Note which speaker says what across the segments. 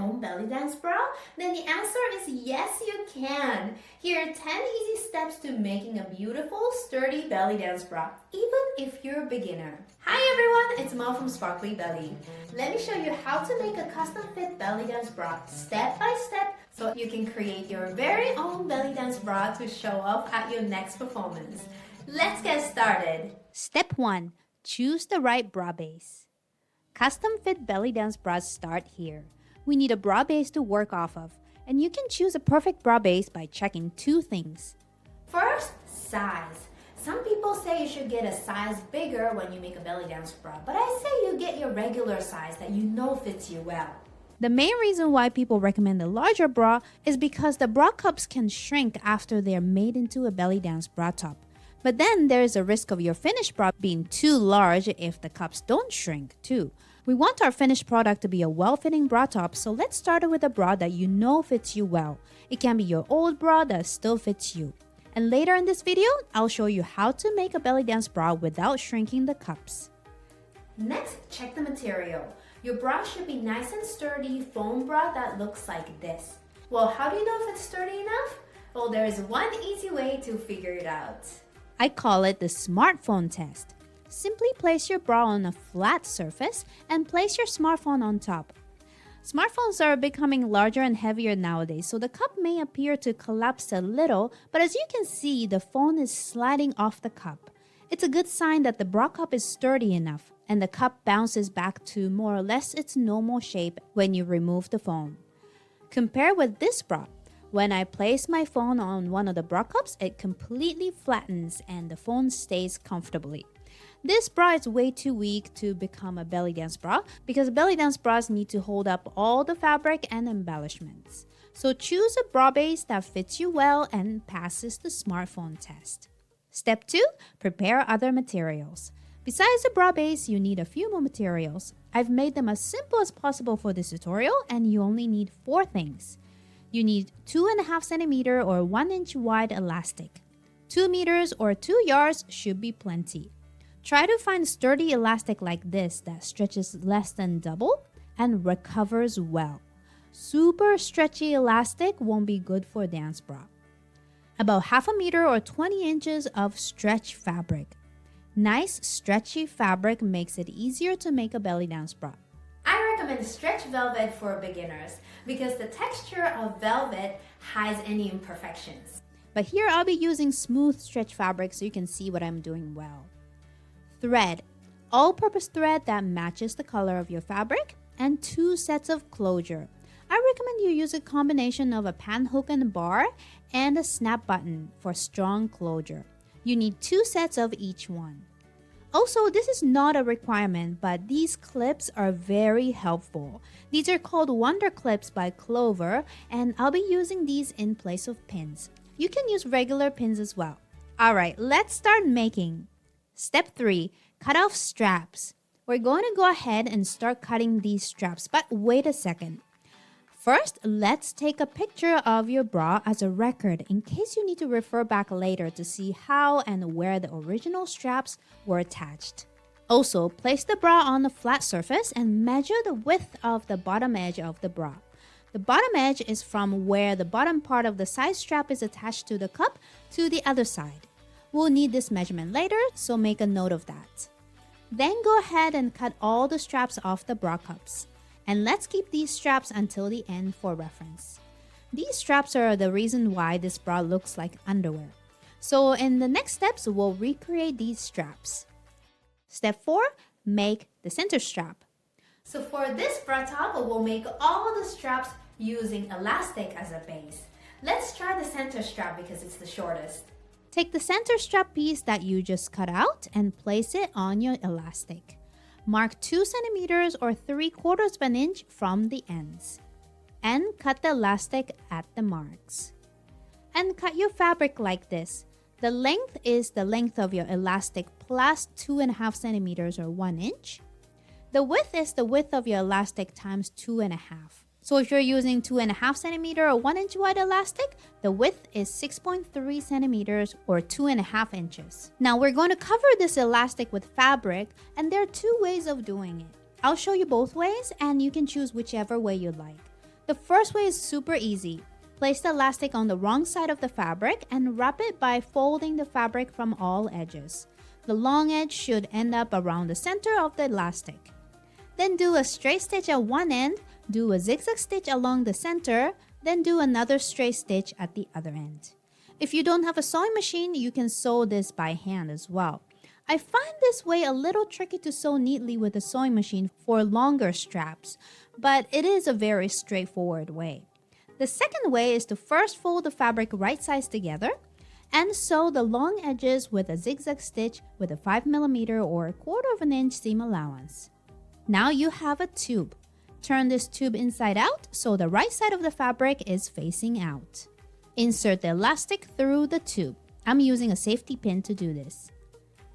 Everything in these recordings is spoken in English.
Speaker 1: own belly dance bra? Then the answer is yes, you can. Here are 10 easy steps to making a beautiful, sturdy belly dance bra, even if you're a beginner. Hi everyone, it's Mel from Sparkly Belly. Let me show you how to make a custom fit belly dance bra step by step so you can create your very own belly dance bra to show off at your next performance. Let's get started.
Speaker 2: Step 1. Choose the right bra base. Custom fit belly dance bras start here. We need a bra base to work off of, and you can choose a perfect bra base by checking 2 things.
Speaker 1: First, size. Some people say you should get a size bigger when you make a belly dance bra, but I say you get your regular size that you know fits you well.
Speaker 2: The main reason why people recommend a larger bra is because the bra cups can shrink after they are made into a belly dance bra top. But then there is a risk of your finished bra being too large if the cups don't shrink too. We want our finished product to be a well-fitting bra top, so let's start with a bra that you know fits you well. It can be your old bra that still fits you. And later in this video, I'll show you how to make a belly dance bra without shrinking the cups.
Speaker 1: Next, check the material. Your bra should be nice and sturdy foam bra that looks like this. Well, how do you know if it's sturdy enough? Well, there is one easy way to figure it out.
Speaker 2: I call it the smartphone test. Simply place your bra on a flat surface and place your smartphone on top. Smartphones are becoming larger and heavier nowadays, so the cup may appear to collapse a little, but as you can see, the phone is sliding off the cup. It's a good sign that the bra cup is sturdy enough, and the cup bounces back to more or less its normal shape when you remove the phone. Compare with this bra. When I place my phone on one of the bra cups, it completely flattens and the phone stays comfortably. This bra is way too weak to become a belly dance bra because belly dance bras need to hold up all the fabric and embellishments. So choose a bra base that fits you well and passes the smartphone test. Step 2. Prepare other materials. Besides the bra base, you need a few more materials. I've made them as simple as possible for this tutorial and you only need 4 things. You need 2.5 centimeter or 1 inch wide elastic. 2 meters or 2 yards should be plenty. Try to find sturdy elastic like this that stretches less than double and recovers well. Super stretchy elastic won't be good for a dance bra. About 1/2 meter or 20 inches of stretch fabric. Nice stretchy fabric makes it easier to make a belly dance bra.
Speaker 1: I recommend stretch velvet for beginners because the texture of velvet hides any imperfections.
Speaker 2: But here I'll be using smooth stretch fabric so you can see what I'm doing well. Thread. All-purpose thread that matches the color of your fabric and 2 sets of closure. I recommend you use a combination of a pan hook and bar and a snap button for strong closure. You need 2 sets of each one. Also, this is not a requirement, but these clips are very helpful. These are called Wonder Clips by Clover, and I'll be using these in place of pins. You can use regular pins as well. Alright, let's start making. Step 3. Cut off straps. We're going to go ahead and start cutting these straps, but wait a second. First, let's take a picture of your bra as a record in case you need to refer back later to see how and where the original straps were attached. Also, place the bra on a flat surface and measure the width of the bottom edge of the bra. The bottom edge is from where the bottom part of the side strap is attached to the cup to the other side. We'll need this measurement later, so make a note of that. Then go ahead and cut all the straps off the bra cups. And let's keep these straps until the end for reference. These straps are the reason why this bra looks like underwear. So in the next steps, we'll recreate these straps. Step 4. Make the center strap.
Speaker 1: So for this bra top, we'll make all the straps using elastic as a base. Let's try the center strap because it's the shortest.
Speaker 2: Take the center strap piece that you just cut out and place it on your elastic. Mark 2 centimeters or 3/4 of an inch from the ends. And cut the elastic at the marks. And cut your fabric like this. The length is the length of your elastic plus 2.5 centimeters or 1 inch. The width is the width of your elastic times 2.5. So if you're using 2.5 centimeter or 1 inch wide elastic, the width is 6.3 centimeters or 2.5 inches. Now we're going to cover this elastic with fabric, and there are 2 ways of doing it. I'll show you both ways and you can choose whichever way you like. The first way is super easy. Place the elastic on the wrong side of the fabric and wrap it by folding the fabric from all edges. The long edge should end up around the center of the elastic. Then do a straight stitch at one end, do a zigzag stitch along the center, then do another straight stitch at the other end. If you don't have a sewing machine, you can sew this by hand as well. I find this way a little tricky to sew neatly with a sewing machine for longer straps, but it is a very straightforward way. The second way is to first fold the fabric right sides together and sew the long edges with a zigzag stitch with a 5mm or 1/4 inch seam allowance. Now you have a tube. Turn this tube inside out so the right side of the fabric is facing out. Insert the elastic through the tube. I'm using a safety pin to do this.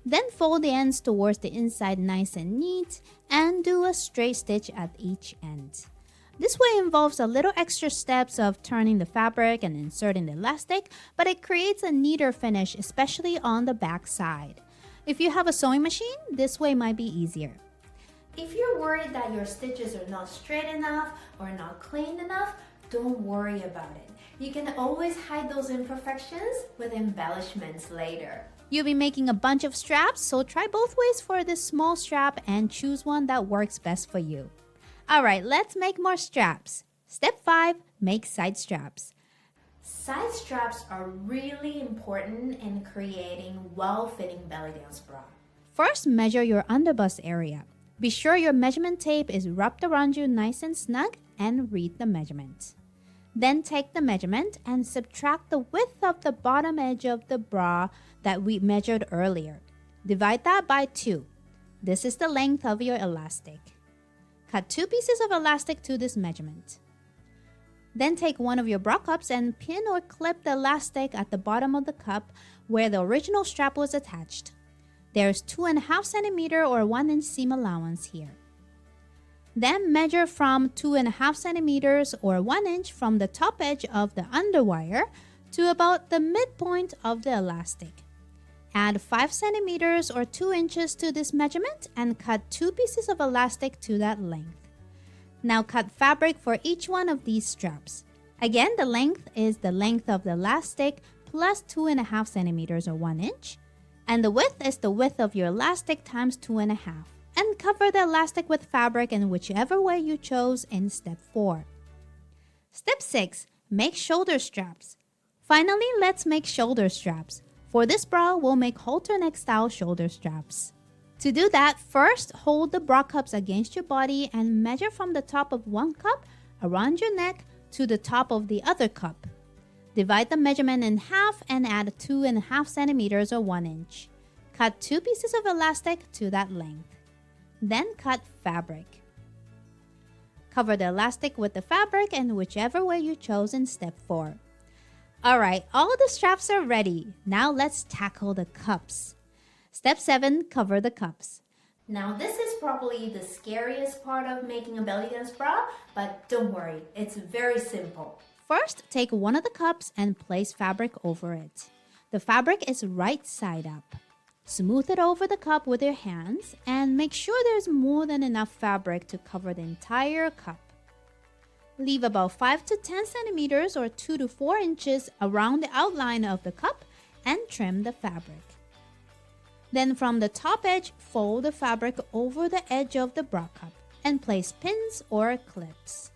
Speaker 2: Then fold the ends towards the inside nice and neat and do a straight stitch at each end. This way involves a little extra steps of turning the fabric and inserting the elastic, but it creates a neater finish, especially on the back side. If you have a sewing machine, this way might be easier.
Speaker 1: If you're worried that your stitches are not straight enough or not clean enough, don't worry about it. You can always hide those imperfections with embellishments later.
Speaker 2: You'll be making a bunch of straps, so try both ways for this small strap and choose one that works best for you. Alright, let's make more straps. Step 5, make side straps.
Speaker 1: Side straps are really important in creating well-fitting belly dance bra.
Speaker 2: First, measure your underbust area. Be sure your measurement tape is wrapped around you nice and snug and read the measurement. Then take the measurement and subtract the width of the bottom edge of the bra that we measured earlier. Divide that by 2. This is the length of your elastic. Cut 2 pieces of elastic to this measurement. Then take one of your bra cups and pin or clip the elastic at the bottom of the cup where the original strap was attached. There's 2.5 centimeter or 1 inch seam allowance here. Then measure from 2.5 centimeters or 1 inch from the top edge of the underwire to about the midpoint of the elastic. Add 5 centimeters or 2 inches to this measurement and cut 2 pieces of elastic to that length. Now cut fabric for each one of these straps. Again, the length is the length of the elastic plus 2.5 centimeters or 1 inch. And the width is the width of your elastic times 2.5. And cover the elastic with fabric in whichever way you chose in step 4. Step 6. Make shoulder straps. Finally, let's make shoulder straps. For this bra, we'll make halter neck style shoulder straps. To do that, first hold the bra cups against your body and measure from the top of one cup around your neck to the top of the other cup. Divide the measurement in half and add 2.5 centimeters or 1 inch. Cut 2 pieces of elastic to that length. Then cut fabric. Cover the elastic with the fabric in whichever way you chose in step 4. Alright, all the straps are ready. Now let's tackle the cups. Step 7, cover the cups.
Speaker 1: Now this is probably the scariest part of making a belly dance bra, but don't worry, it's very simple.
Speaker 2: First, take one of the cups and place fabric over it. The fabric is right side up. Smooth it over the cup with your hands and make sure there's more than enough fabric to cover the entire cup. Leave about 5 to 10 centimeters or 2 to 4 inches around the outline of the cup and trim the fabric. Then from the top edge, fold the fabric over the edge of the bra cup and place pins or clips.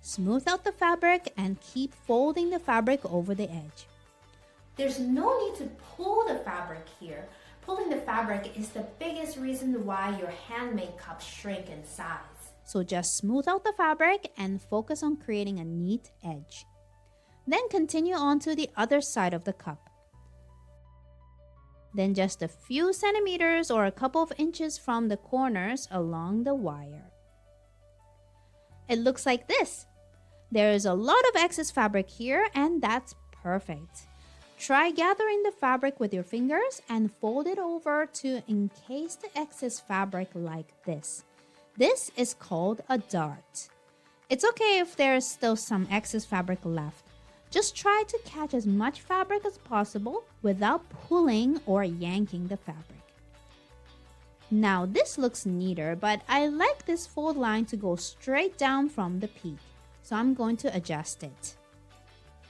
Speaker 2: Smooth out the fabric and keep folding the fabric over the edge.
Speaker 1: There's no need to pull the fabric here. Pulling the fabric is the biggest reason why your handmade cups shrink in size.
Speaker 2: So just smooth out the fabric and focus on creating a neat edge. Then continue on to the other side of the cup. Then just a few centimeters or a couple of inches from the corners along the wire. It looks like this. There is a lot of excess fabric here and that's perfect. Try gathering the fabric with your fingers and fold it over to encase the excess fabric like this. This is called a dart. It's okay if there is still some excess fabric left. Just try to catch as much fabric as possible without pulling or yanking the fabric. Now this looks neater, but I like this fold line to go straight down from the peak. so I'm going to adjust it.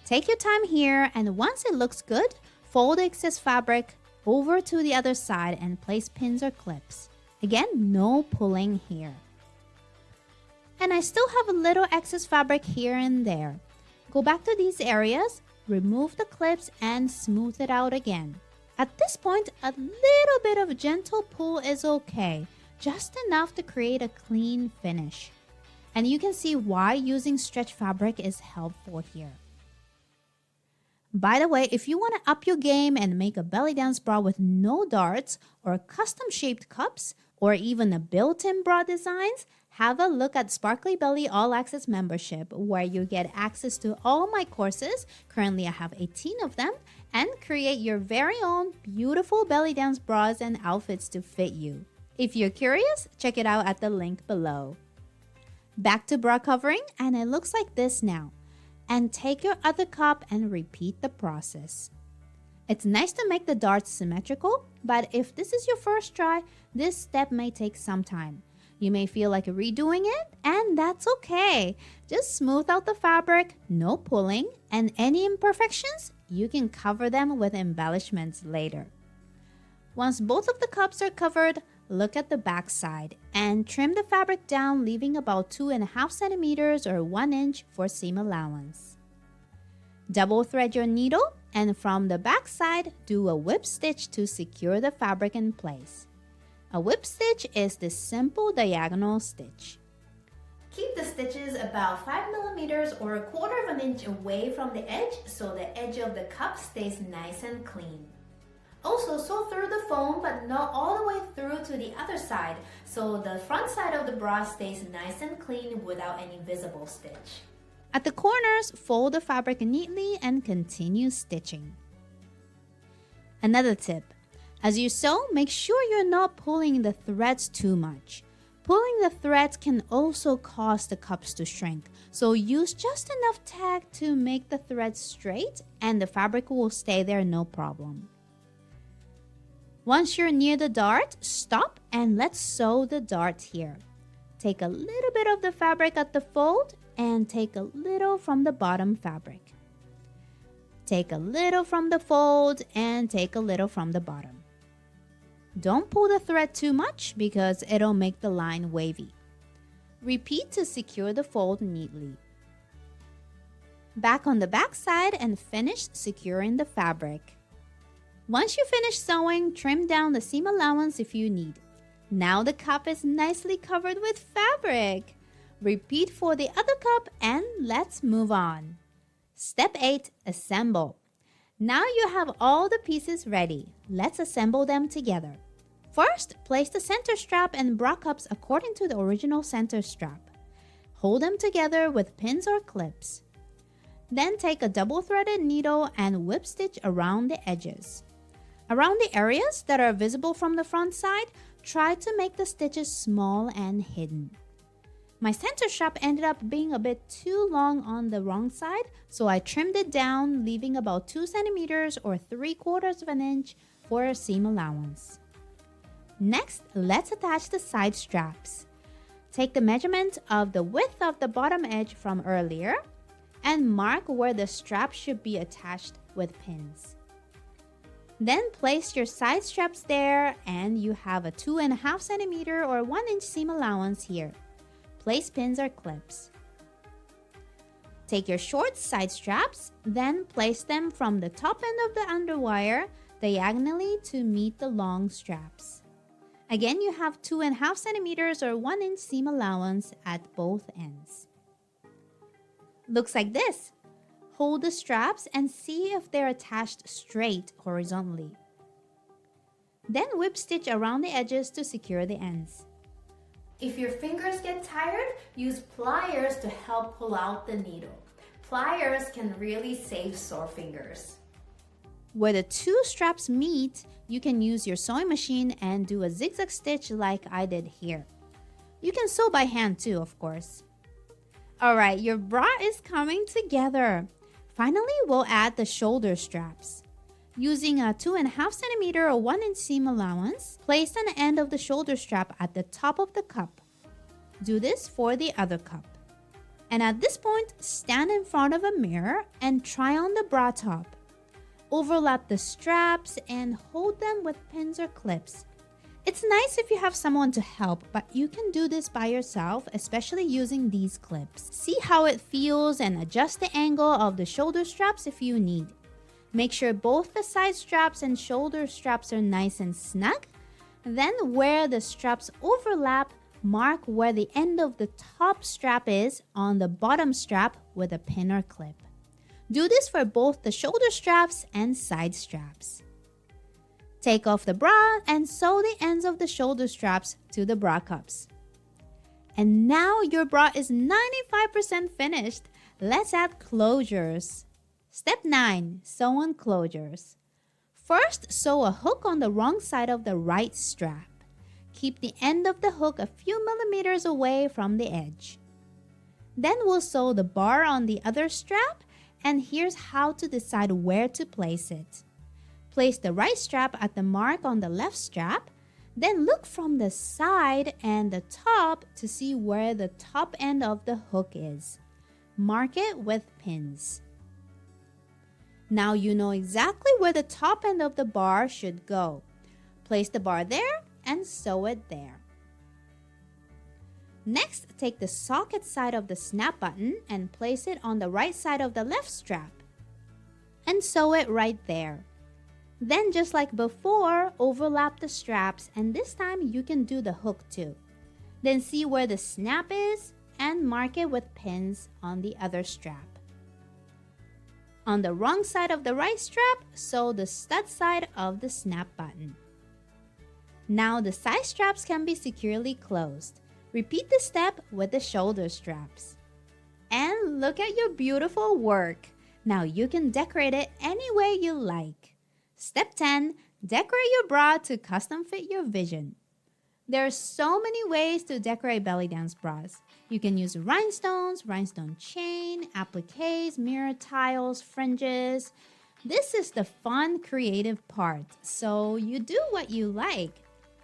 Speaker 2: Take your time here, and once it looks good, fold the excess fabric over to the other side and place pins or clips. Again, no pulling here. And I still have a little excess fabric here and there. Go back to these areas, remove the clips, and smooth it out again. At this point, a little bit of gentle pull is okay, just enough to create a clean finish. And you can see why using stretch fabric is helpful here. By the way, if you want to up your game and make a belly dance bra with no darts or custom shaped cups or even a built-in bra designs, have a look at Sparkly Belly All Access membership where you get access to all my courses. Currently, I have 18 of them, and create your very own beautiful belly dance bras and outfits to fit you. If you're curious, check it out at the link below. Back to bra covering, and it looks like this now. And take your other cup and repeat the process. It's nice to make the darts symmetrical, but if this is your first try, this step may take some time. You may feel like redoing it, and that's okay. Just smooth out the fabric, no pulling, and any imperfections, you can cover them with embellishments later. Once both of the cups are covered, look at the back side and trim the fabric down, leaving about 2.5 centimeters or 1 inch for seam allowance. Double thread your needle, and from the back side, do a whip stitch to secure the fabric in place. A whip stitch is this simple diagonal stitch.
Speaker 1: Keep the stitches about 5 millimeters or 1/4 inch away from the edge so the edge of the cup stays nice and clean. Also, sew through the foam but not all the way through to the other side so the front side of the bra stays nice and clean without any visible stitch.
Speaker 2: At the corners, fold the fabric neatly and continue stitching. Another tip. As you sew, make sure you're not pulling the threads too much. Pulling the threads can also cause the cups to shrink, so use just enough tag to make the threads straight and the fabric will stay there no problem. Once you're near the dart, stop and let's sew the dart here. Take a little bit of the fabric at the fold and take a little from the bottom fabric. Take a little from the fold and take a little from the bottom. Don't pull the thread too much because it'll make the line wavy. Repeat to secure the fold neatly. Back on the back side and finish securing the fabric. Once you finish sewing, trim down the seam allowance if you need. Now the cup is nicely covered with fabric. Repeat for the other cup and let's move on. Step 8. Assemble. Now you have all the pieces ready. Let's assemble them together. First, place the center strap and bra cups according to the original center strap. Hold them together with pins or clips. Then take a double-threaded needle and whip stitch around the edges. Around the areas that are visible from the front side, try to make the stitches small and hidden. My center strap ended up being a bit too long on the wrong side, so I trimmed it down, leaving about 2 centimeters or 3/4 inch for a seam allowance. Next, let's attach the side straps. Take the measurement of the width of the bottom edge from earlier and mark where the strap should be attached with pins. Then place your side straps there and you have a 2.5 centimeter or 1 inch seam allowance here. Place pins or clips. Take your short side straps, then place them from the top end of the underwire diagonally to meet the long straps. Again, you have 2.5 centimeters or 1 inch seam allowance at both ends. Looks like this. Hold the straps and see if they're attached straight horizontally. Then whip stitch around the edges to secure the ends.
Speaker 1: If your fingers get tired, use pliers to help pull out the needle. Pliers can really save sore fingers.
Speaker 2: Where the two straps meet, you can use your sewing machine and do a zigzag stitch like I did here. You can sew by hand too, of course. Alright, your bra is coming together. Finally, we'll add the shoulder straps. Using a 2.5 centimeter or 1 inch seam allowance, place an end of the shoulder strap at the top of the cup. Do this for the other cup. And at this point, stand in front of a mirror and try on the bra top. Overlap the straps and hold them with pins or clips. It's nice if you have someone to help, but you can do this by yourself, especially using these clips. See how it feels and adjust the angle of the shoulder straps if you need. Make sure both the side straps and shoulder straps are nice and snug. Then where the straps overlap, mark where the end of the top strap is on the bottom strap with a pin or clip. Do this for both the shoulder straps and side straps. Take off the bra and sew the ends of the shoulder straps to the bra cups. And now your bra is 95% finished. Let's add closures. Step 9. Sew on closures. First, sew a hook on the wrong side of the right strap. Keep the end of the hook a few millimeters away from the edge. Then we'll sew the bar on the other strap, and here's how to decide where to place it. Place the right strap at the mark on the left strap, then look from the side and the top to see where the top end of the hook is. Mark it with pins. Now you know exactly where the top end of the bar should go. Place the bar there and sew it there. Next, take the socket side of the snap button and place it on the right side of the left strap and sew it right there. Then, just like before, overlap the straps, and this time you can do the hook too. Then see where the snap is and mark it with pins on the other strap. On the wrong side of the right strap, sew the stud side of the snap button. Now the side straps can be securely closed. Repeat the step with the shoulder straps. And look at your beautiful work. Now you can decorate it any way you like. Step 10. Decorate your bra to custom fit your vision. There are so many ways to decorate belly dance bras. You can use rhinestones, rhinestone chain, appliques, mirror tiles, fringes. This is the fun, creative part, so you do what you like.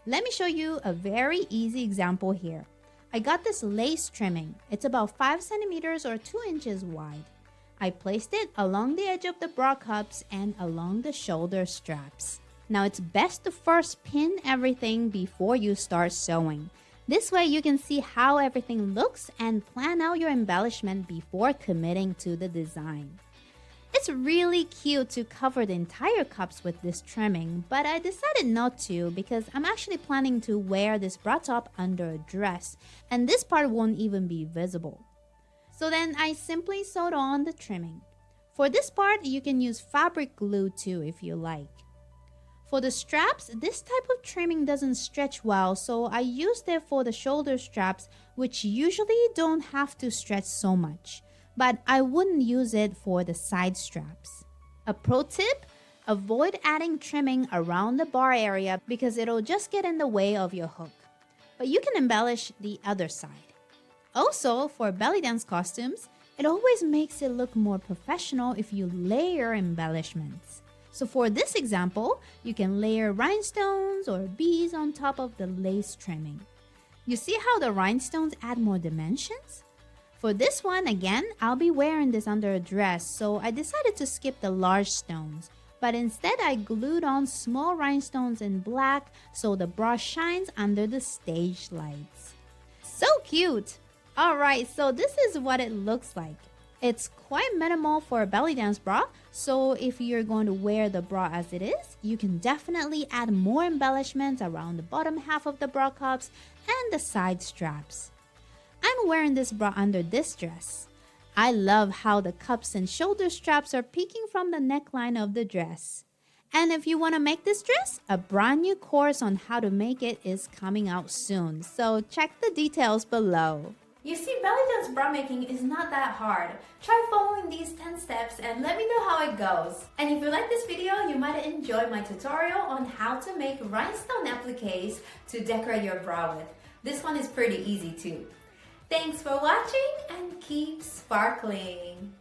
Speaker 2: Let me show you a very easy example here. I got this lace trimming. It's about 5 centimeters or 2 inches wide. I placed it along the edge of the bra cups and along the shoulder straps. Now it's best to first pin everything before you start sewing. This way you can see how everything looks and plan out your embellishment before committing to the design. It's really cute to cover the entire cups with this trimming, but I decided not to because I'm actually planning to wear this bra top under a dress, and this part won't even be visible. So then I simply sewed on the trimming. For this part, you can use fabric glue too if you like. For the straps, this type of trimming doesn't stretch well, so I used it for the shoulder straps, which usually don't have to stretch so much. But I wouldn't use it for the side straps. A pro tip, avoid adding trimming around the bar area because it'll just get in the way of your hook. But you can embellish the other side. Also, for belly dance costumes, it always makes it look more professional if you layer embellishments. So for this example, you can layer rhinestones or beads on top of the lace trimming. You see how the rhinestones add more dimensions? For this one, again, I'll be wearing this under a dress, so I decided to skip the large stones. But instead, I glued on small rhinestones in black so the bra shines under the stage lights. So cute! Alright, so this is what it looks like. It's quite minimal for a belly dance bra, so if you're going to wear the bra as it is, you can definitely add more embellishments around the bottom half of the bra cups and the side straps. I'm wearing this bra under this dress. I love how the cups and shoulder straps are peeking from the neckline of the dress. And if you want to make this dress, a brand new course on how to make it is coming out soon, so check the details below.
Speaker 1: You see, belly dance bra making is not that hard. Try following these 10 steps and let me know how it goes. And if you like this video, you might enjoy my tutorial on how to make rhinestone appliques to decorate your bra with. This one is pretty easy too. Thanks for watching and keep sparkling!